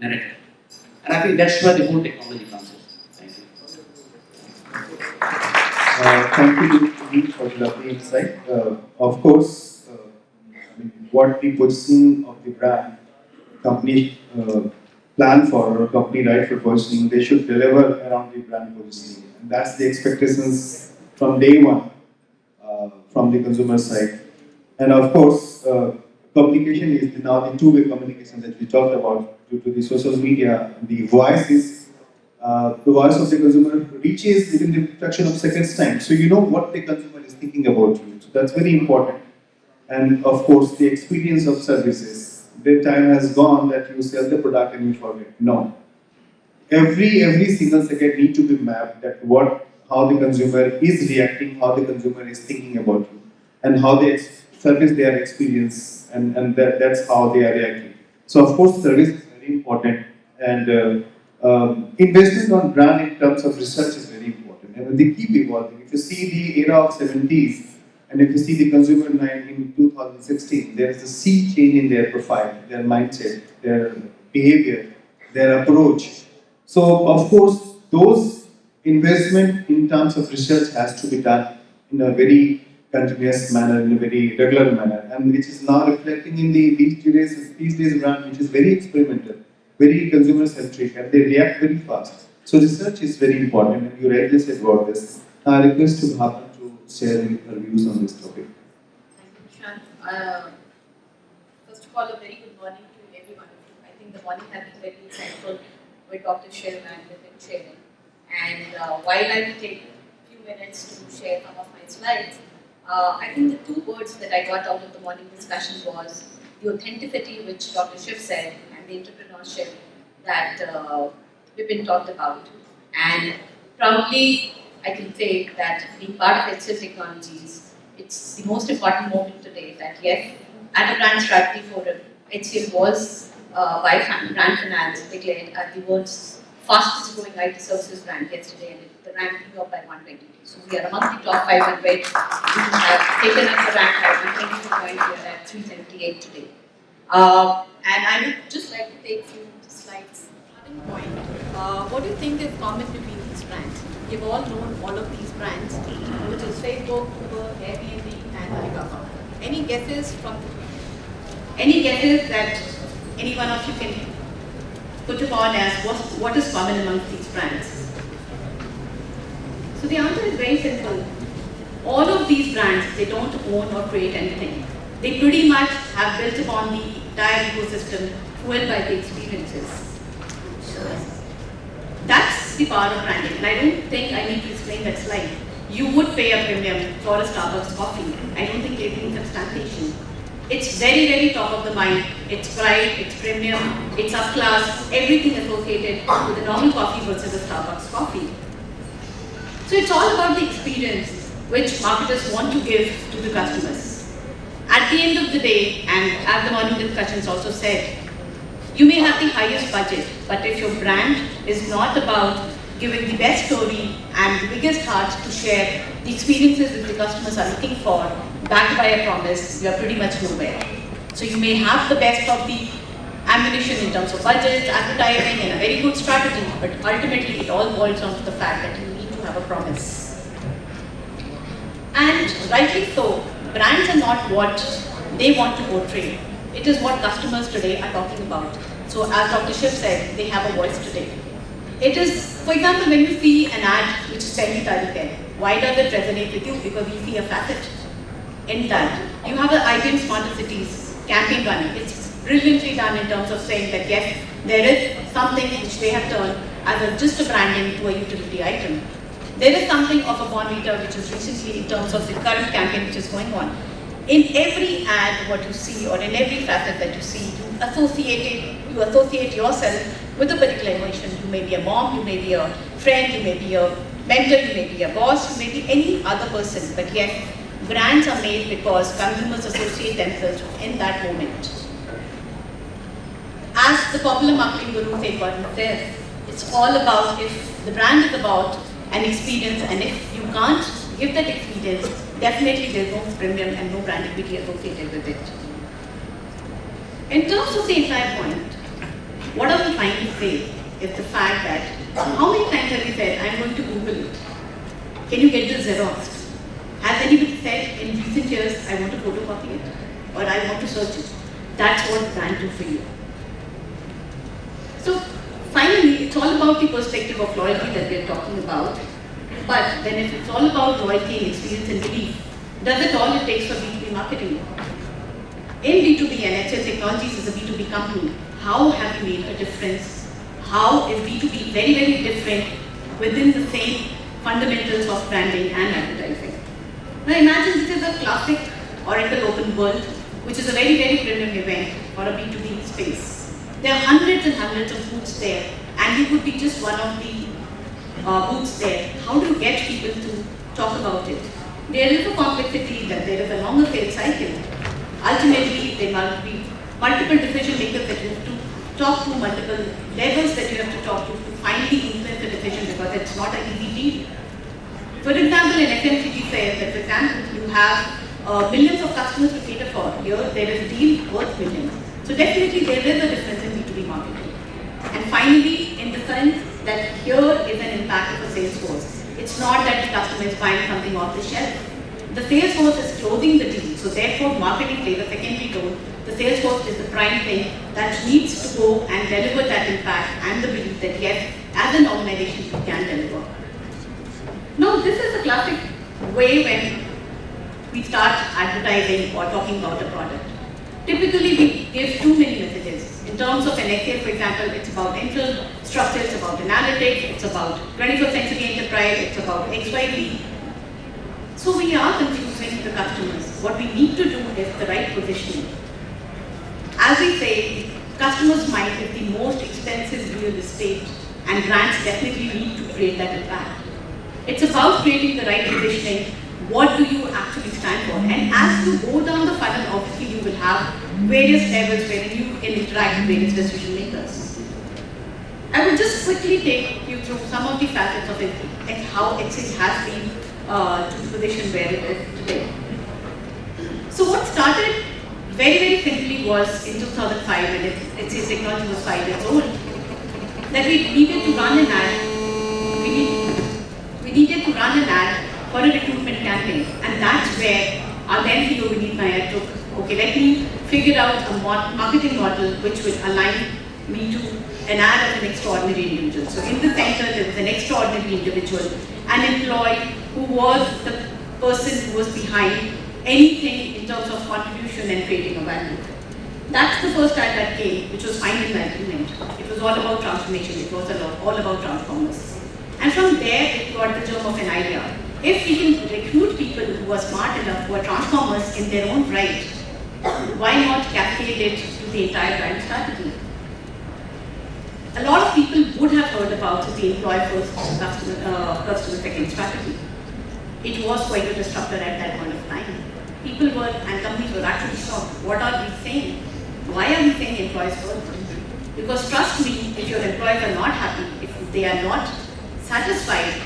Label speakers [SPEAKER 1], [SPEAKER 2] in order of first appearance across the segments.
[SPEAKER 1] narrative. And I think that's where the whole technology comes in. Thank you.
[SPEAKER 2] Thank you Sandeep, for the lovely insight. Of course, I mean, what the positioning of the brand company plan for or company right for positioning, they should deliver around the brand positioning. And that's the expectations from day one from the consumer side. And of course, communication is now the two-way communication that we talked about due to the social media. The voice of the consumer reaches within the fraction of seconds time. So you know what the consumer is thinking about you. So that's very important. And of course, the experience of services. The time has gone that you sell the product and you forget. No. Every single second need to be mapped that how the consumer is reacting, how the consumer is thinking about you, and how they service their experience, and that's how they are reacting. So of course, service is very important, and investment on brand in terms of research is very important, and they keep evolving. If you see the era of 70s, and if you see the consumer in 2016, there is a sea change in their profile, their mindset, their behavior, their approach. So of course, those investment in terms of research has to be done in a very continuous manner, in a very regular manner, and which is now reflecting in these days brand, which is very experimental, very consumer centric, and they react very fast. So research is very important, and you rightly said about this. I request to Bhavna to share her views on this topic.
[SPEAKER 3] Thank you, Prashant. First of all, a very good morning to everyone. I think the morning has been very insightful with Dr. Shiv and with him sharing. And while I will take a few minutes to share some of my slides, I think the two words that I got out of the morning discussion was the authenticity, which Dr. Shiv said, and the entrepreneurship that Vipin talked about. And proudly, I can say that being part of HCL Technologies, it's the most important moment today that yes, at a brand strategy forum, HCL was by Brand Finance declared as the world's fastest growing IT services brand yesterday, and the rank grew up by 120. So we are among the top 500 who have taken up the rank by 122 points. We are at 378 today. And I would just like to take a few slides. Starting point, what do you think is common between these brands? You've all known all of these brands, which is Facebook, Uber, Airbnb, and Alibaba. Any guesses that any one of you can put upon as what is common amongst these brands? So the answer is very simple. All of these brands, they don't own or create anything. They pretty much have built upon the entire ecosystem fueled by the experiences. That's the power of branding, and I don't think I need to explain that slide. You would pay a premium for a Starbucks coffee. I don't think it needs substantiation. It's very, very top of the mind. It's pride, it's premium, it's upclass, everything associated with a normal coffee versus a Starbucks coffee. So it's all about the experience which marketers want to give to the customers. At the end of the day, and as the morning discussions also said, you may have the highest budget, but if your brand is not about giving the best story and the biggest heart to share the experiences that the customers are looking for, backed by a promise, you are pretty much nowhere. So you may have the best of the ammunition in terms of budgets, advertising, and a very good strategy, but ultimately it all boils down to the fact that you need to have a promise. And rightly so, brands are not what they want to portray. It is what customers today are talking about. So as Dr. Shiv said, they have a voice today. It is, for example, when you see an ad which is fairly targeted, why does it resonate with you? Because we see a facet in that. You have an IBM Smarter Cities campaign running. It's brilliantly done in terms of saying that yes, there is something which they have turned as just a branding to a utility item. There is something of a Bonvita which is recently in terms of the current campaign which is going on. In every ad, what you see, or in every facet that you see, you associate yourself with a particular emotion. You may be a mom, you may be a friend, you may be a mentor, you may be a boss, you may be any other person. But yes, brands are made because consumers associate themselves in that moment. As the popular marketing guru says, it's all about if the brand is about an experience, and if you can't give that experience, definitely there's no premium and no brand equity associated with it. In terms of the entire point,
[SPEAKER 4] What are we trying to say is the fact that how many times have we said, I'm going to Google it? Can you get this Xeroxed? Has anybody said in recent years, I want to photocopy it? Or I want to search it? That's what brand do for you. So finally, it's all about the perspective of loyalty that we're talking about. But then if it's all about loyalty and experience and belief, does it all it takes for B2B marketing? In B2B, and HL Technologies is a B2B company, how have we made a difference? How is B2B very, very different within the same fundamentals of branding and advertising? Now imagine this is a classic Oracle Open World, which is a very, very premium event for a B2B space. There are hundreds and hundreds of booths there, and you could be just one of the booths there. How do you get people to talk about it? There is a complexity that there is a longer sales cycle. Ultimately, there must be multiple decision makers that you have to talk to, multiple levels that you have to talk to finally influence the decision, because it's not an easy deal. For example, in FMCG sales, for example, you have millions of customers to cater for. Here, there is a deal worth millions. So definitely there is a difference in B2B marketing. And finally, in the sense that here is an impact of a sales force. It's not that the customer is buying something off the shelf. The sales force is closing the deal. So therefore, marketing plays a secondary role. The sales force is the prime thing that needs to go and deliver that impact and the belief that yes, as an organization, we can deliver. Now, this is a classic way when we start advertising or talking about a product. Typically, we give too many messages. In terms of an Excel, for example, it's about infrastructure, it's about analytics, it's about 21st century enterprise, it's about XYZ. So we are confusing the customers. What we need to do is the right positioning. As we say, customers' mind is the most expensive real estate, and brands definitely need to create that impact. It's about creating the right positioning. What do you actually stand for? And as you go down the funnel, obviously you will have various levels where you can interact with various decision makers. I will just quickly take you through some of the facets of it and how it has been to the position where it is today. So what started very, very simply was in 2005 when HCL Technology was 5 years old, that we needed to run an ad. We needed to run an ad for a recruitment campaign, and that's where our then CEO Vineet Nair took, okay, let me figure out a marketing model which will align me to an ad of an extraordinary individual. So in the center, there was an extraordinary individual, an employee who was the person who was behind anything in terms of contribution and creating a value. That's the first ad that came, which was Find Enlightenment. It was all about transformation. It was all about transformers. And from there, it got the germ of an idea. If we can recruit people who are smart enough, who are transformers in their own right, why not cascade it to the entire brand strategy? A lot of people would have heard about the employee first, customer second strategy. It was quite a disruptor at that point of time. People were, and companies were actually shocked. What are we saying? Why are we saying employees first? Because trust me, if your employees are not happy, if they are not satisfied,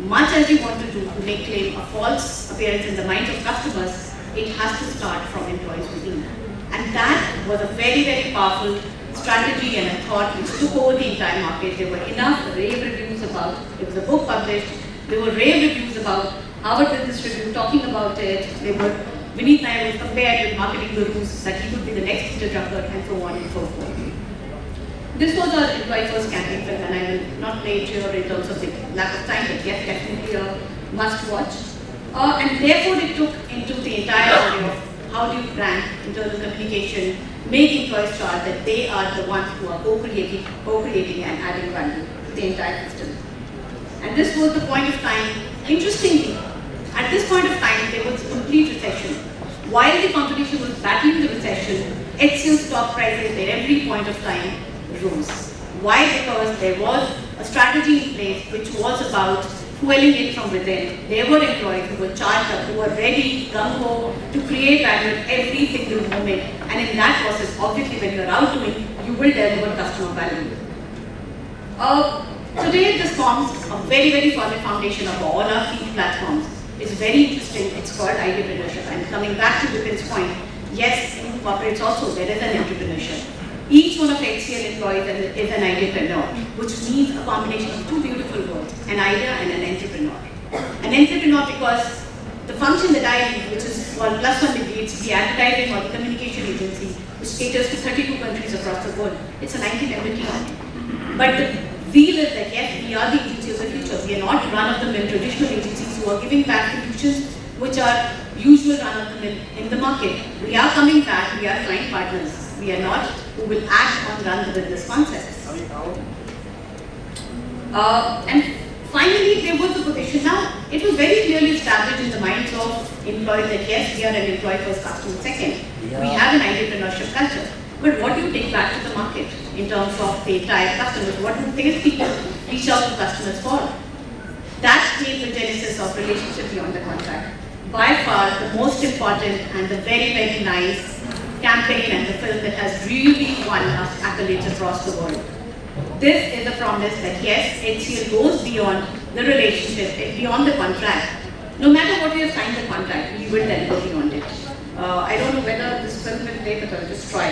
[SPEAKER 4] much as you want to do to make claim a false appearance in the minds of customers, it has to start from employees within. And that was a very, very powerful strategy and a thought which took over the entire market. There were enough rave reviews about, there was a book published, there were rave reviews about Harvard Business Review talking about it, there were, Vineet Nair was compared with marketing gurus that he would be the next Peter Drucker and so on and so forth. This was our employee first campaign, and I will not play it here in terms of the lack of time, but yes, definitely a must watch. And therefore it took into the entire area of how do you brand, internal communication, make employees sure that they are the ones who are co-creating and adding value to the entire system. And this was the point of time. Interestingly, at this point of time, there was complete recession. While the competition was battling the recession, HCL stock prices at every point of time rose. Why? Because there was a strategy in place which was about fueling it from within. There were employees who were charged up, who were ready, gung-ho, to create value at every single moment. And in that process, obviously when you're out doing, you will deliver customer value. Today this forms a very, very solid foundation of all our three platforms. It's very interesting. It's called ideapreneurship. And coming back to Vipin's point, yes, in corporates also there is an entrepreneurship. Each one of HCL employees is an ideapreneur, which means a combination of two beautiful words, an idea and an entrepreneur. An entrepreneur because the function that I lead, which is called Plus One Debates, the advertising or the communication agency, which caters to 32 countries across the world, it's a 90-member team. But the feel is that yes, we are the agency of the future. We are not run-of-the-mill traditional agencies who are giving back solutions which are usual run-of-the-mill in the market. We are coming back, we are client partners. We are not who will act on run-the-business concepts. And finally, there was a position. Now, it was very clearly established in the minds of employees that yes, we are an employee first, customer second. We have an entrepreneurship culture. But what do you take back to the market in terms of the entire customers? What do salespeople reach out to customers for? That came the genesis of relationship beyond the contract. By far, the most important and the very, very nice campaign and the film that has really won us accolades across the world. This is a promise that yes, HCL goes beyond the relationship, beyond the contract. No matter what we have signed the contract, we will then go beyond it. I don't know whether this film will play, but I'll just try.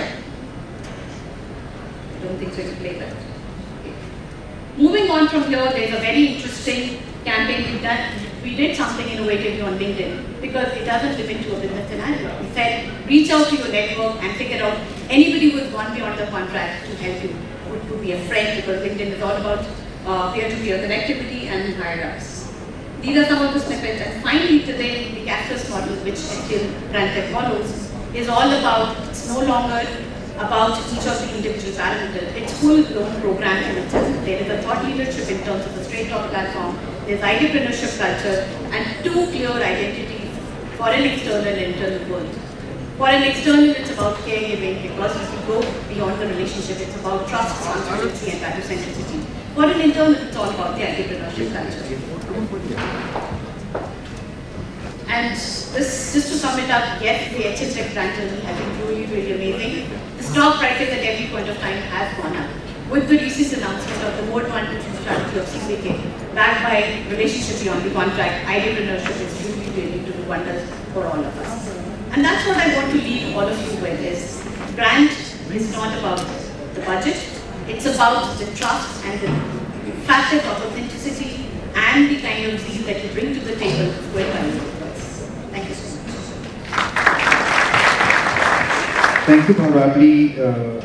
[SPEAKER 4] I don't think so it will play, but okay. Moving on from here, there's a very interesting campaign we've done. We did something innovative on LinkedIn because it doesn't limit to a business scenario. We said, reach out to your network and figure out anybody who has gone beyond the contract to help you, to be a friend, because LinkedIn is all about peer-to-peer connectivity and higher-ups. These are some of the snippets. And finally today, the access model, which HCL Brand Tech follows, is all about, it's no longer about each of the individual parameters. It's full-blown program in itself. There is a thought leadership in terms of the straight talk platform. There's entrepreneurship culture and two clear identities for an external and internal world. For an external, it's about caregiving because if you go beyond the relationship, it's about trust, transparency, and value centricity. For an internal, it's all about the entrepreneurship culture. And this, just to sum it up, yes, the HCL Tech brand journey has been really, really amazing. The stock prices at every point of time has gone up. With the recent announcement of the more advantageous strategy of CBK, backed by relationship beyond the contract, entrepreneurship is really, really to do wonders for all of us. And that's what I want to leave all of you with is, brand is not about the budget, it's about the trust and the facet of authenticity and the kind of zeal that you bring to the table with value. Thank you so much.
[SPEAKER 2] Thank you, Bhavna.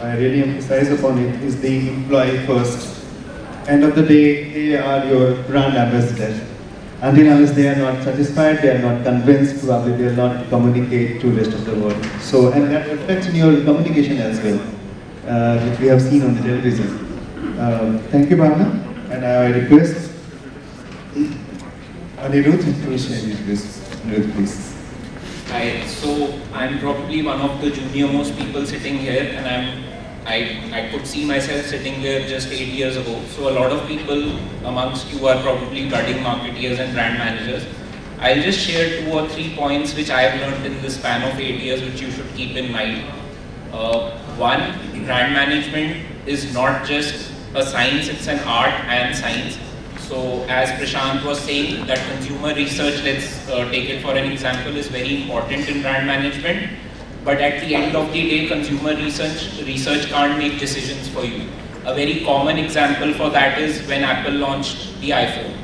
[SPEAKER 2] I really emphasize upon it is the employee first. End of the day, they are your brand ambassador. Until unless they are not satisfied, they are not convinced, probably they will not communicate to the rest of the world. So, and that reflects in your communication as well, which we have seen on the television. Thank you, Bhavna. And I request Anirudh to share his views. Anirudh, please.
[SPEAKER 5] Hi, so I'm probably one of the junior most people sitting here, and I could see myself sitting there just 8 years ago. So a lot of people amongst you are probably budding marketeers and brand managers. I'll just share 2 or 3 points which I have learned in the span of 8 years, which you should keep in mind. One, brand management is not just a science, it's an art and science. So as Prashant was saying, that consumer research, let's take it for an example, is very important in brand management. But at the end of the day, consumer research can't make decisions for you. A very common example for that is when Apple launched the iPhone.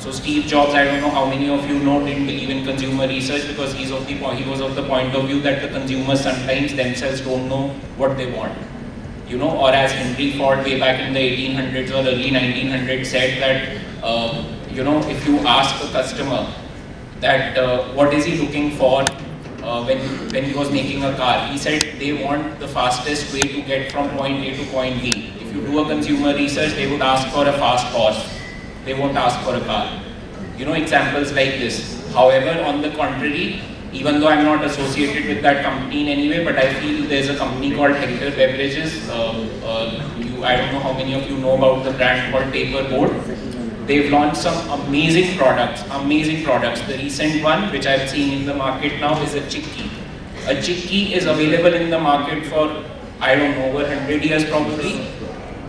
[SPEAKER 5] So Steve Jobs, I don't know how many of you know, didn't believe in consumer research because he was of the point of view that the consumers sometimes themselves don't know what they want. You know, or as Henry Ford way back in the 1800s or early 1900s said that, you know, if you ask a customer that what is he looking for when he was making a car, he said they want the fastest way to get from point A to point B. If you do a consumer research, they would ask for a fast horse. They won't ask for a car. You know, examples like this. However, on the contrary, even though I'm not associated with that company in any way, but I feel there's a company called Hector Beverages. I don't know how many of you know about the brand called Paperboard. They've launched some amazing products, The recent one, which I've seen in the market now, is a chicky. A chicky is available in the market for, I don't know, over 100 years probably.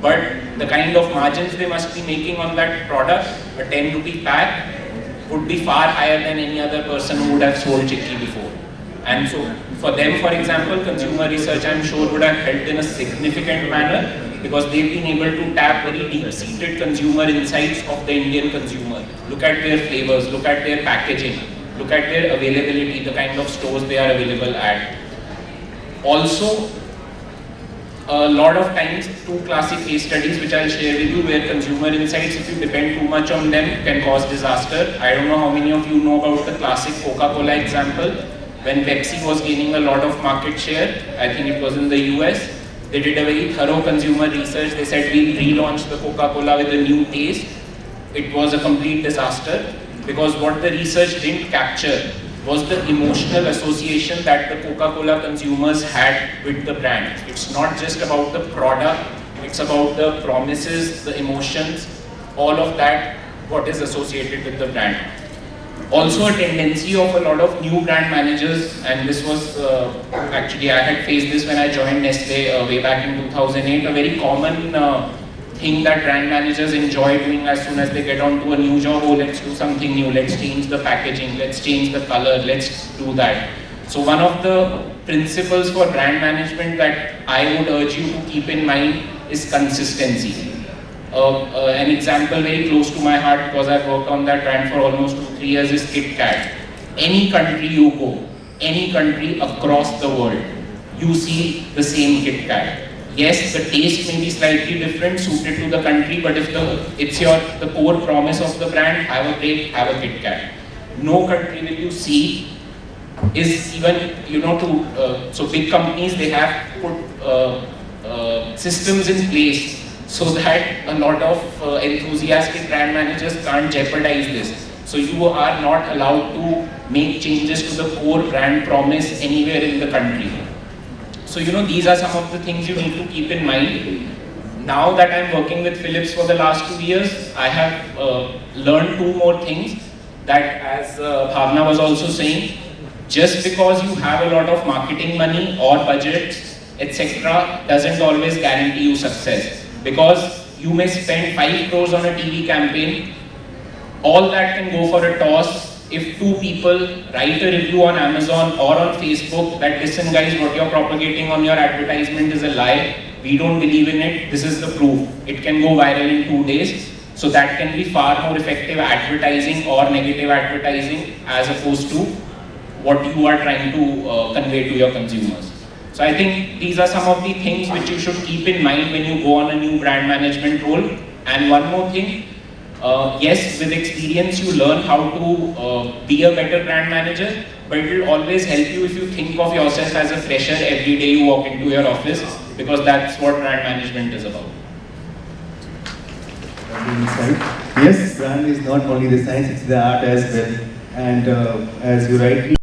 [SPEAKER 5] But the kind of margins they must be making on that product, a 10 rupee pack, would be far higher than any other person who would have sold chicky before. And so For them, for example, consumer research, I'm sure, would have helped in a significant manner because they've been able to tap very deep-seated consumer insights of the Indian consumer. Look at their flavors, look at their packaging, look at their availability, the kind of stores they are available at. Also, a lot of times, two classic case studies which I'll share with you where consumer insights, if you depend too much on them, can cause disaster. I don't know how many of you know about the classic Coca-Cola example. When Pepsi was gaining a lot of market share, I think it was in the US, they did a very thorough consumer research. They said, we'll relaunch the Coca-Cola with a new taste. It was a complete disaster because what the research didn't capture was the emotional association that the Coca-Cola consumers had with the brand. It's not just about the product, it's about the promises, the emotions, all of that, what is associated with the brand. Also a tendency of a lot of new brand managers, and this was, actually I had faced this when I joined Nestle way back in 2008, a very common thing that brand managers enjoy doing as soon as they get onto a new job. Oh, let's do something new, let's change the packaging, let's change the color, let's do that. So one of the principles for brand management that I would urge you to keep in mind is consistency. An example very close to my heart because I've worked on that brand for almost 2-3 years is Kit Kat. Any country you go, any country across the world, you see the same Kit Kat. Yes, the taste may be slightly different, suited to the country, but if it's the core promise of the brand, have a break, have a Kit Kat. No country will you see is even, so big companies, they have put systems in place so that a lot of enthusiastic brand managers can't jeopardize this. So you are not allowed to make changes to the core brand promise anywhere in the country. So these are some of the things you need to keep in mind. Now that I'm working with Philips for the last 2 years, I have learned 2 more things that, as Bhavna was also saying, just because you have a lot of marketing money or budgets, etc., doesn't always guarantee you success. Because you may spend 5 crores on a TV campaign, all that can go for a toss if 2 people write a review on Amazon or on Facebook that, listen guys, what you're propagating on your advertisement is a lie, we don't believe in it, this is the proof. It can go viral in 2 days. So that can be far more effective advertising or negative advertising as opposed to what you are trying to convey to your consumers. So I think these are some of the things which you should keep in mind when you go on a new brand management role. And one more thing, yes, with experience you learn how to be a better brand manager, but it will always help you if you think of yourself as a fresher every day you walk into your office, because that's what brand management is about.
[SPEAKER 2] Yes, brand is not only the science, it's the art as well. And as you rightly